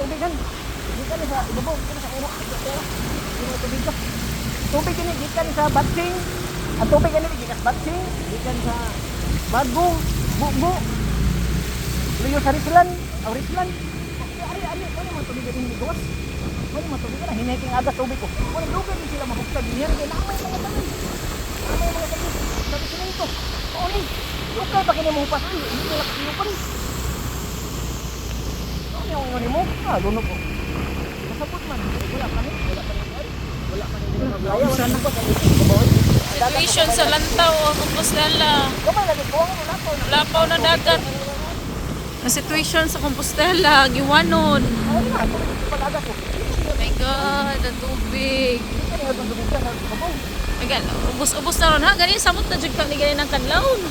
tubig kan. Gikan sa ibabaw, gikan sa kuha. Dili tubig ka. Tubig ini gikan sa batsing. Ang tubig ini gikan sa batsing, gikan sa bagong, bugo. Luyo sa Rislan, Rislan. Ari, ano man tubig ini gawas? Ano man tubig na hinaking aga tubig ko. Wala lugar din sila mabuktag diyan kay namay mga tanan. Namay mga tanan. Sabi sila ito. Oni, lugar pa kini mo pas hindi nila kayo pa rin. Ano yung mo? Ah, luno ko. Kasapot man. Wala pa rin. Wala pa rin. Maglayaw. Sana pa kami sa babaw. Situation sa Lantaw o Compostela. Kamay lagi ko ang lapaw. Lapaw na dagat. Ang situation sa Compostela, giwanon. Ay na, pag-aga ko. Oh my God, ang tubig. Hindi ka nga tubig ka sa babaw. Agan, ubos-ubos na ron ha. Ganin, samot na jud ka ni ganin ng kanlawon.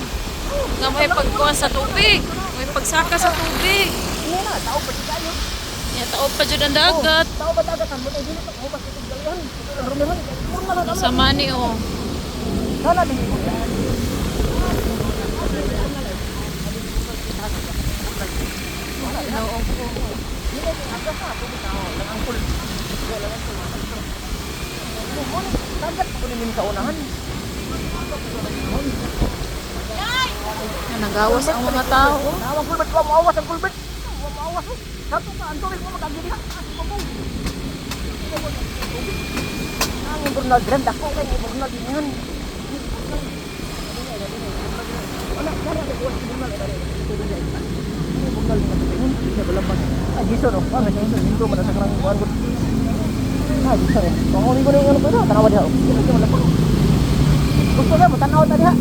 Nga may pagkuha sa tubig. May pagsaka sa tubig. Hindi na, tao pa di tayo. Yan, taob pa jud ang dagat. Tao ba dagat ang buta dili pa ko ba sa galian. Rumihan, kurma na Sa mani oh. Sana din ko. Nagawas ang mga tao. Nawag kulbet, maawas ang kulbet. Maawas. Satu pa ang tubig mo magagili ha. Ang Bernal Grand ako kay Bernal din yan. Wala, wala na ko si Bernal dali. Bernal ni matubingon, siya balambang. Ah, giso no. Ah, ganyan hinto man sa karang kuan ko. Ah, giso. Kung ko ni ano pa tanawa diha. Hindi mo lapang. Gusto na mo tanaw ta diha.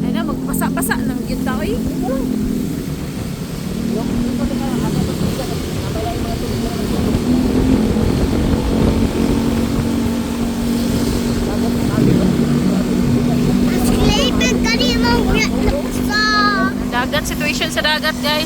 Ay na, magpasa-pasa ng yun tao eh. Dagat, situation sa dagat guys.